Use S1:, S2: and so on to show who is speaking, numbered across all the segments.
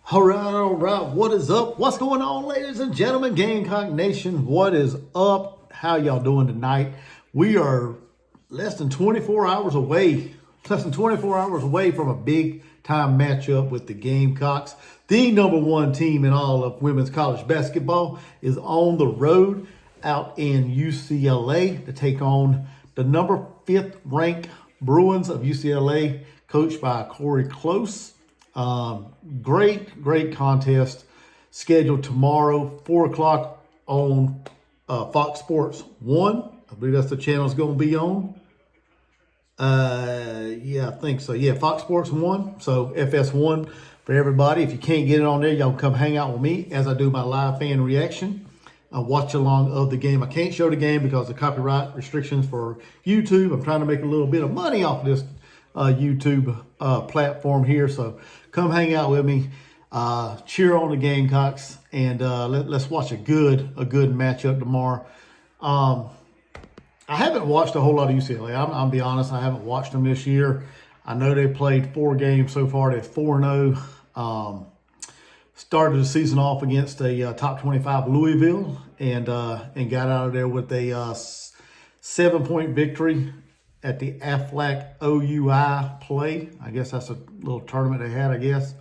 S1: All right. What is up? What's going on, ladies and gentlemen? Gamecock Nation, what is up? How y'all doing tonight? We are less than 24 hours away from a big time matchup with the Gamecocks. The number one team in all of women's college basketball is on the road out in UCLA to take on the number 5th ranked Bruins of UCLA, coached by Corey Close. Great contest scheduled tomorrow, 4 o'clock on Fox Sports 1. I believe that's the channel it's going to be on. Yeah, I think so. Yeah, Fox Sports 1. So FS1 for everybody. If you can't get it on there, y'all come hang out with me as I do my live fan reaction. Watch along of the game. I can't show the game because of copyright restrictions for YouTube. I'm trying to make a little bit of money off of this YouTube platform here. So come hang out with me, cheer on the Gamecocks, and let's watch a good matchup tomorrow. I haven't watched a whole lot of UCLA. I'll be honest, I haven't watched them this year. I know they played 4 games so far. They're 4-0. Started the season off against a top 25 Louisville and got out of there with a 7-point victory at the Aflac OUI play. I guess that's a little tournament they had, I guess.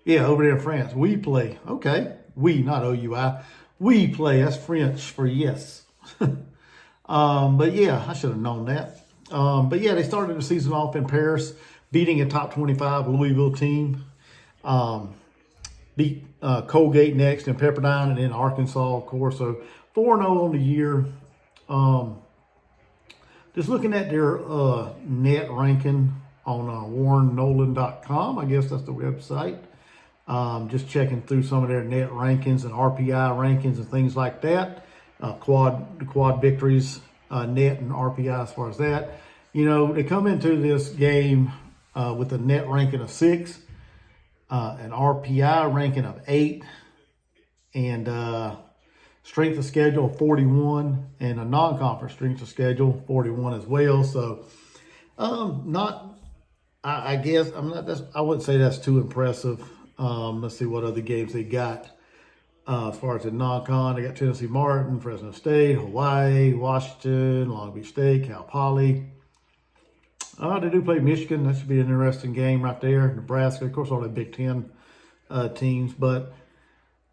S1: Yeah, over there in France. We play. Okay. We, not OUI. We play. That's French for yes. But yeah, I should have known that. But yeah, they started the season off in Paris, beating a top 25 Louisville team. Beat Colgate next and Pepperdine, and then Arkansas, of course. So 4-0 on the year. Just looking at their net ranking on WarrenNolan.com. I guess that's the website. Just checking through some of their net rankings and RPI rankings and things like that. Quad victories, net and RPI as far as that. You know, they come into this game with a net ranking of 6, an RPI ranking of 8, and strength of schedule 41, and a non-conference strength of schedule 41 as well. So, I guess I wouldn't say that's too impressive. Let's see what other games they got. As far as the non-con, they got Tennessee Martin, Fresno State, Hawaii, Washington, Long Beach State, Cal Poly. They do play Michigan. That should be an interesting game right there. Nebraska, of course, all the Big Ten teams. But,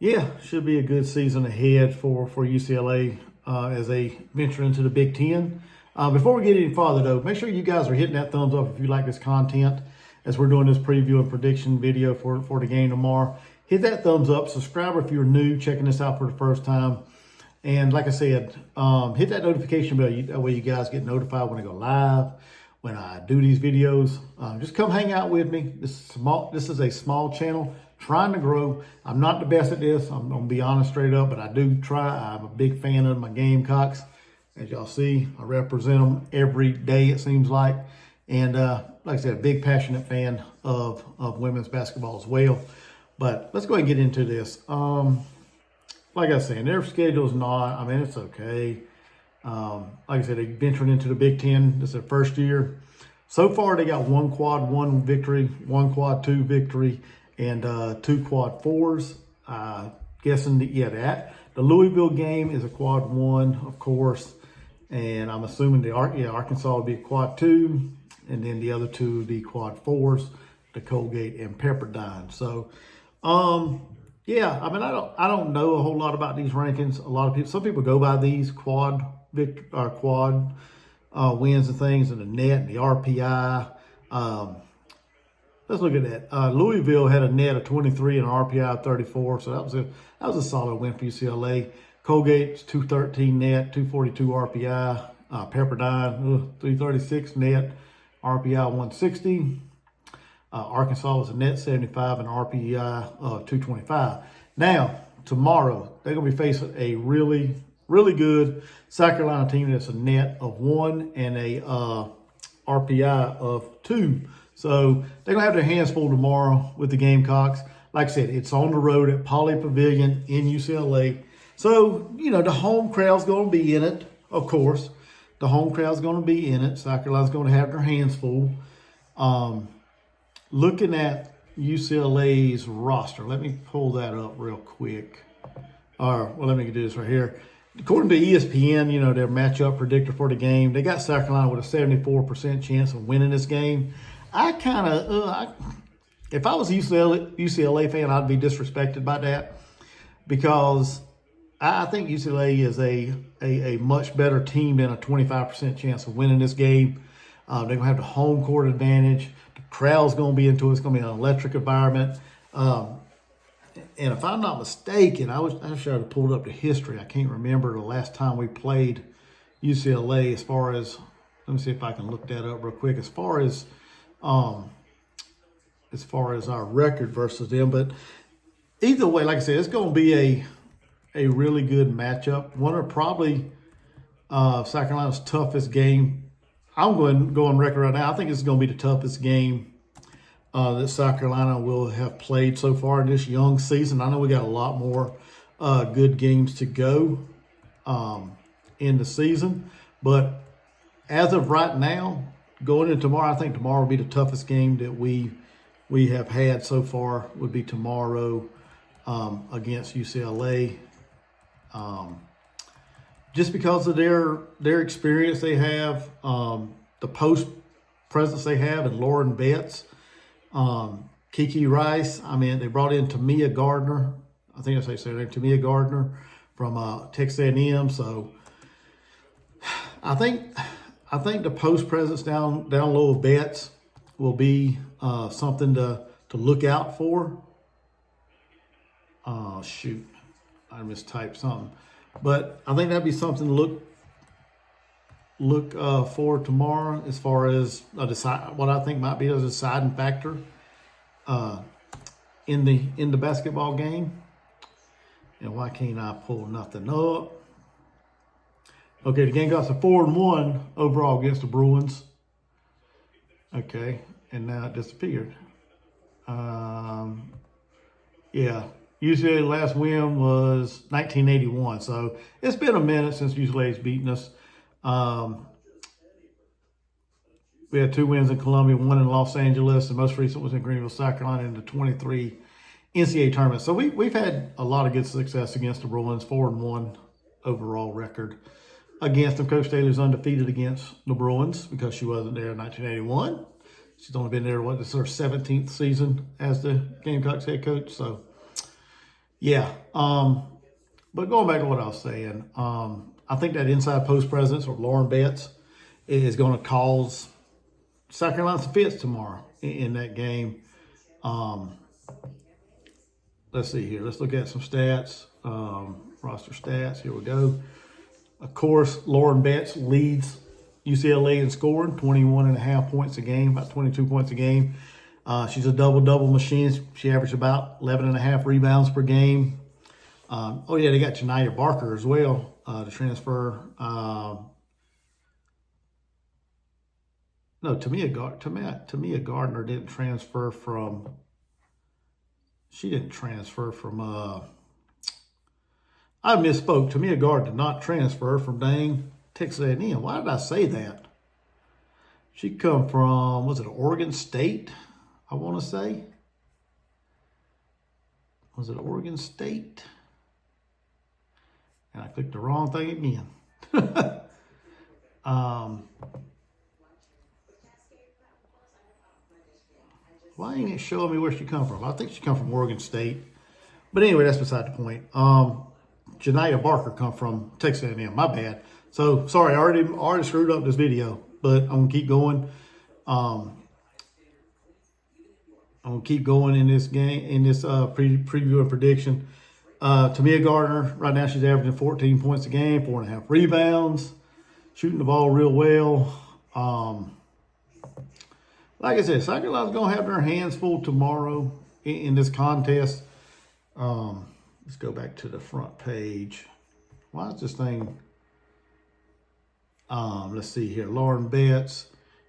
S1: yeah, should be a good season ahead for UCLA as they venture into the Big Ten. Before we get any farther, though, make sure you guys are hitting that thumbs up if you like this content as we're doing this preview and prediction video for the game tomorrow. Hit that thumbs up. Subscribe if you're new, checking this out for the first time. And like I said, hit that notification bell. That way you guys get notified when I go live, when I do these videos. Just come hang out with me. This is a small channel trying to grow. I'm not the best at this. I'm going to be honest straight up, but I do try. I'm a big fan of my Gamecocks. As y'all see, I represent them every day, it seems like. And like I said, a big passionate fan of women's basketball as well. But let's go ahead and get into this. Like I was saying, their schedule's not, it's okay. Like I said, they ventured into the Big Ten. This is their first year. So far, they got 1 quad 1 victory, 1 quad 2 victory, and 2 quad 4s. Guessing that the Louisville game is a quad 1, of course. And I'm assuming Arkansas will be a quad 2, and then the other 2 would be quad 4s, the Colgate and Pepperdine. So, I don't know a whole lot about these rankings. Some people go by these quad wins and things, and the net, and the RPI. Let's look at that. Louisville had a net of 23 and an RPI of 34, so that was a solid win for UCLA. Colgate's 213 net, 242 RPI. Pepperdine 336 net, RPI 160. Arkansas was a net 75 and RPI of 225. Now, tomorrow, they're going to be facing a really, really good South Carolina team that's a net of 1 and a RPI of 2. So they're going to have their hands full tomorrow with the Gamecocks. Like I said, it's on the road at Poly Pavilion in UCLA. So, the home crowd's going to be in it, of course. The home crowd's going to be in it. South Carolina's going to have their hands full. Looking at UCLA's roster. Let me pull that up real quick. Well, let me do this right here. According to ESPN, their matchup predictor for the game, they got South Carolina with a 74% chance of winning this game. I kind of, if I was a UCLA fan, I'd be disrespected by that, because I think UCLA is a much better team than a 25% chance of winning this game. They're going to have the home court advantage. The crowd's going to be into it. It's going to be an electric environment. And if I'm not mistaken, I should have pulled up the history. I can't remember the last time we played UCLA as far as, let me see if I can look that up real quick, as far as our record versus them. But either way, like I said, it's going to be a really good matchup. One of probably South Carolina's toughest game. I'm going to go on record right now. I think it's going to be the toughest game that South Carolina will have played so far in this young season. I know we got a lot more good games to go in the season, but as of right now, going into tomorrow, I think tomorrow will be the toughest game that we have had so far. Would be tomorrow against UCLA, just because of their experience they have, the post presence they have, and Lauren Betts. Kiki Rice. I mean, they brought in Tamia Gardner. I think that's how you say her name, Tamia Gardner from Texas A&M. So I think the post presence down low of Betts will be something to look out for. Shoot, I mistyped something, but I think that'd be something to look for tomorrow, as far as what I think might be a deciding factor in the basketball game. And why can't I pull nothing up? Okay, the game got to 4-1 overall against the Bruins. Okay, and now it disappeared. Yeah, UCLA's last win was 1981, so it's been a minute since UCLA's beaten us. We had 2 wins in Columbia, 1 in Los Angeles. The most recent was in Greenville, South Carolina, in the 23 NCAA tournament. So we've had a lot of good success against the Bruins, 4-1 overall record against them. Coach Taylor's undefeated against the Bruins because she wasn't there in 1981. She's only been there, this is her 17th season as the Gamecocks head coach. So, yeah. But going back to what I was saying, I think that inside post presence or Lauren Betts is going to cause South Carolina some fits tomorrow in that game. Let's see here. Let's look at some stats, roster stats. Here we go. Of course, Lauren Betts leads UCLA in scoring, 21.5 points a game, about 22 points a game. She's a double-double machine. She averaged about 11.5 rebounds per game. They got Janiyah Barker as well to transfer. No, Tamia Gardner didn't transfer from. She didn't transfer from. I misspoke. Tamia Gardner did not transfer from Texas A&M. Why did I say that? She come from, was it Oregon State? I want to say. Was it Oregon State? And I clicked the wrong thing again. Why ain't it showing me where she come from? I think she come from Oregon State. But anyway, that's beside the point. Janiyah Barker come from Texas A&M. My bad. So, sorry, I already screwed up this video. But I'm going to keep going. I'm going to keep going in this game, in this preview and prediction. Tamia Gardner, right now she's averaging 14 points a game, 4.5 rebounds, shooting the ball real well. Like I said, South Carolina's going to have their hands full tomorrow in this contest. Let's go back to the front page. Why is this thing? Let's see here. Lauren Betts.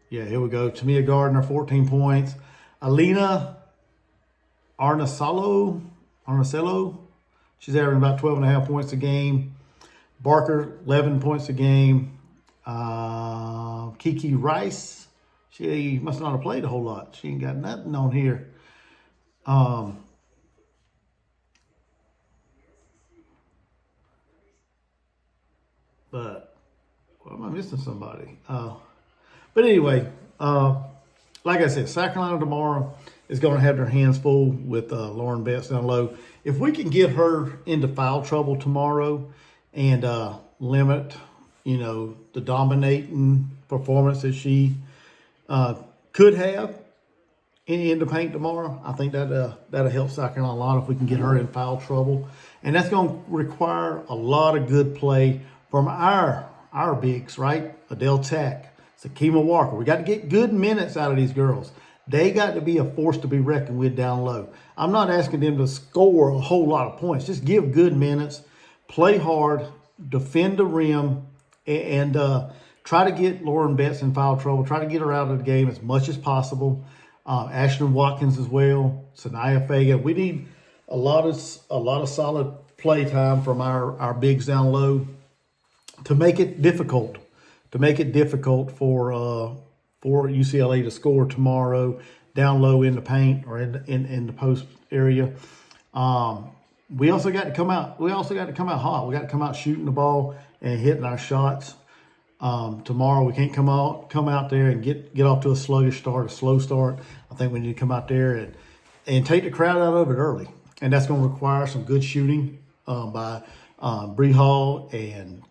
S1: Yeah, here we go. Tamia Gardner, 14 points. Alina Arnacello. She's averaging about 12.5 points a game. Barker, 11 points a game. Kiki Rice. She must not have played a whole lot. She ain't got nothing on here. Um, but well, am I missing somebody? But anyway, uh, like I said, South Carolina tomorrow is going to have their hands full with Lauren Betts down low. If we can get her into foul trouble tomorrow and limit, the dominating performance that she could have in the paint tomorrow, I think that'll help South Carolina a lot if we can get her in foul trouble. And that's going to require a lot of good play from our bigs, right? Adele Tack, Sakima Walker. We got to get good minutes out of these girls. They got to be a force to be reckoned with down low. I'm not asking them to score a whole lot of points. Just give good minutes, play hard, defend the rim, and try to get Lauren Betts in foul trouble. Try to get her out of the game as much as possible. Ashton Watkins as well, Sanaya Fagan. We need a lot of solid play time from our bigs down low to make it difficult. For UCLA to score tomorrow down low in the paint or in the post area. We also got to come out. We also got to come out hot. We got to come out shooting the ball and hitting our shots. Tomorrow we can't come out there and get off to a sluggish start, a slow start. I think we need to come out there and take the crowd out of it early, and that's going to require some good shooting by Bree Hall and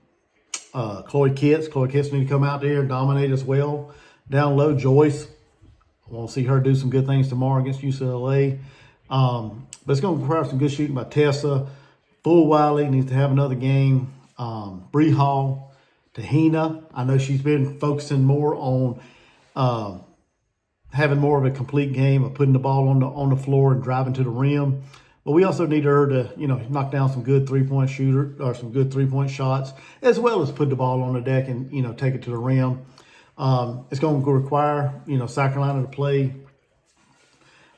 S1: Chloe Kitts. Chloe Kitts need to come out there and dominate as well. Down low, Joyce. I want to see her do some good things tomorrow against UCLA. But it's going to require some good shooting by Tessa. Full Wiley needs to have another game. Bree Hall, Tahina. I know she's been focusing more on having more of a complete game of putting the ball on the floor and driving to the rim. But we also need her to, knock down some good three-point shooter or some good three-point shots, as well as put the ball on the deck and, take it to the rim. It's going to require, South Carolina to play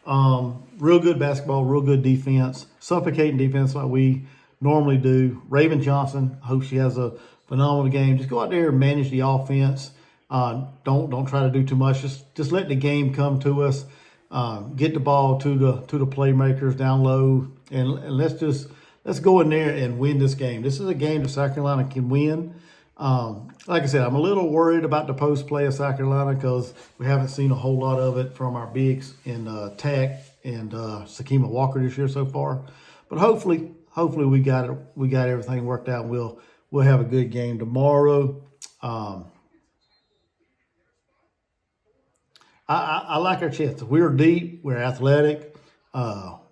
S1: real good basketball, real good defense, suffocating defense like we normally do. Raven Johnson, I hope she has a phenomenal game. Just go out there and manage the offense. Don't try to do too much. Just let the game come to us. Get the ball to the playmakers down low, and let's go in there and win this game. This is a game that South Carolina can win. Like I said, I'm a little worried about the post play of South Carolina because we haven't seen a whole lot of it from our bigs in Tack and Sakima Walker this year so far. But hopefully we got everything worked out. And we'll have a good game tomorrow. I like our chances. We're deep. We're athletic.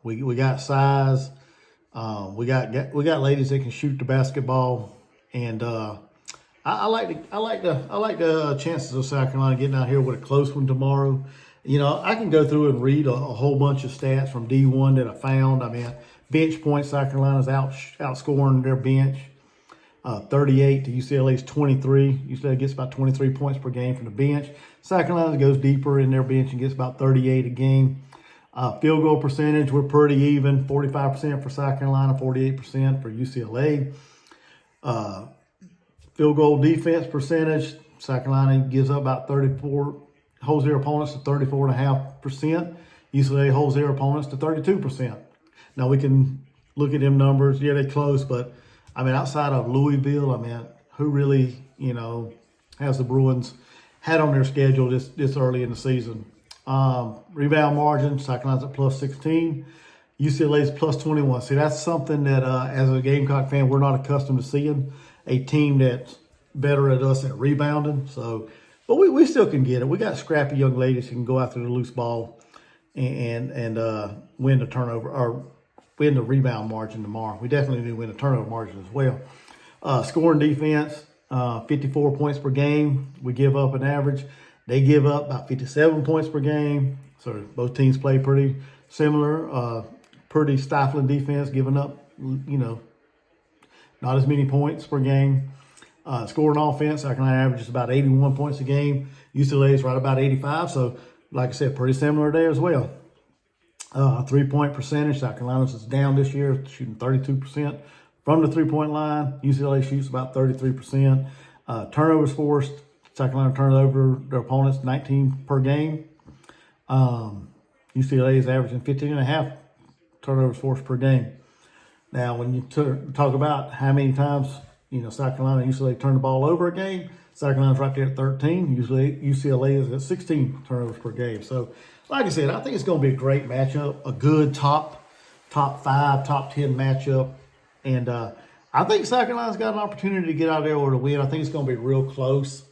S1: We got size. We got ladies that can shoot the basketball, and I like the chances of South Carolina getting out here with a close one tomorrow. I can go through and read a whole bunch of stats from D1 that I found. I mean, bench points, South Carolina's outscoring their bench 38 to UCLA's 23. UCLA gets about 23 points per game from the bench. South Carolina goes deeper in their bench and gets about 38 a game. Field goal percentage, we're pretty even, 45% for South Carolina, 48% for UCLA. Field goal defense percentage, South Carolina gives up about 34, holds their opponents to 34.5%. UCLA holds their opponents to 32%. Now we can look at them numbers. Yeah, they're close, but I mean, outside of Louisville, who really, has the Bruins had on their schedule this early in the season? Rebound margin, South Carolina's at plus 16. UCLA's plus 21. See, that's something that as a Gamecock fan, we're not accustomed to seeing. A team that's better at us at rebounding. So, but we still can get it. We got scrappy young ladies who can go after the loose ball and win the turnover or win the rebound margin tomorrow. We definitely need to win the turnover margin as well. Scoring defense, 54 points per game. We give up an average. They give up about 57 points per game. So both teams play pretty similar. Pretty stifling defense, giving up, not as many points per game. Scoring offense, South Carolina averages about 81 points a game. UCLA is right about 85. So, like I said, pretty similar there as well. Three-point percentage, South Carolina's is down this year, shooting 32% from the three-point line. UCLA shoots about 33%. Turnovers forced, South Carolina turns over their opponents 19 per game. UCLA is averaging 15.5 turnovers forced per game. Now, when you talk about how many times, South Carolina and UCLA turn the ball over a game, South Carolina's right there at 13. Usually UCLA is at 16 turnovers per game. So, like I said, I think it's going to be a great matchup, a good top 5, top 10 matchup. And I think South Carolina's got an opportunity to get out there with a win. I think it's going to be real close.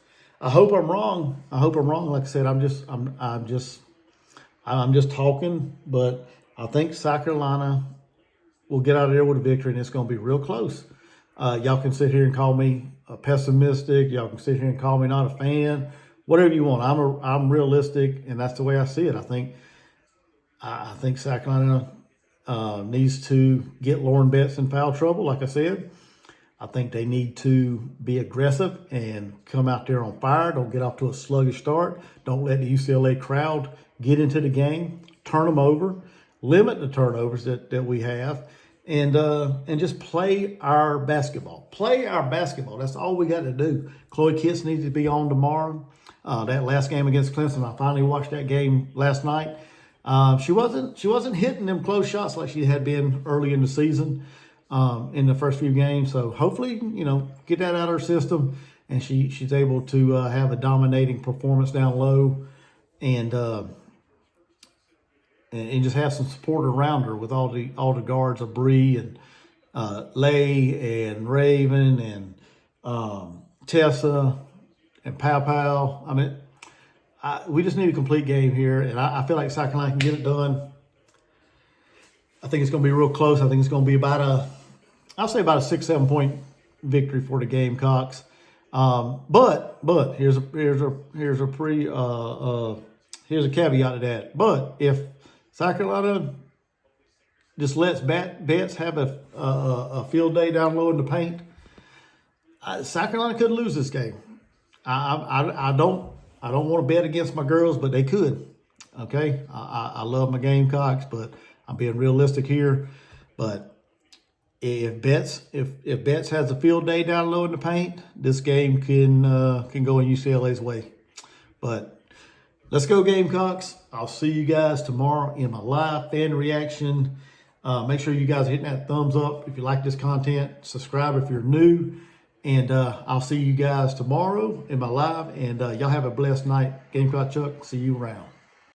S1: I hope I'm wrong. Like I said, I'm just talking, but I think South Carolina will get out of there with a victory, and it's going to be real close. Y'all can sit here and call me pessimistic. Y'all can sit here and call me not a fan. Whatever you want. I'm realistic, and that's the way I see it. I think South Carolina needs to get Lauren Betts in foul trouble. Like I said, I think they need to be aggressive and come out there on fire. Don't get off to a sluggish start. Don't let the UCLA crowd get into the game. Turn them over. Limit the turnovers that we have. And just play our basketball. Play our basketball. That's all we got to do. Chloe Kitts needs to be on tomorrow. That last game against Clemson, I finally watched that game last night. She wasn't hitting them close shots like she had been early in the season, in the first few games. So hopefully, get that out of her system, and she's able to have a dominating performance down low, and just have some support around her with all the guards of Bree and Lay and Raven and Tessa and Pow. I mean, we just need a complete game here, and I feel like South Carolina can get it done. I think it's going to be real close. I think it's going to be about a 6-7 point victory for the Gamecocks. But here's a caveat to that. But if South Carolina just lets Betts have a field day down low in the paint, South Carolina could lose this game. I don't want to bet against my girls, but they could. Okay, I love my Gamecocks, but I'm being realistic here. But if Betts has a field day down low in the paint, this game can go in UCLA's way. But let's go Gamecocks. I'll see you guys tomorrow in my live fan reaction. Make sure you guys are hitting that thumbs up if you like this content. Subscribe if you're new. And I'll see you guys tomorrow in my live. And y'all have a blessed night. Gamecock Chuck, see you around.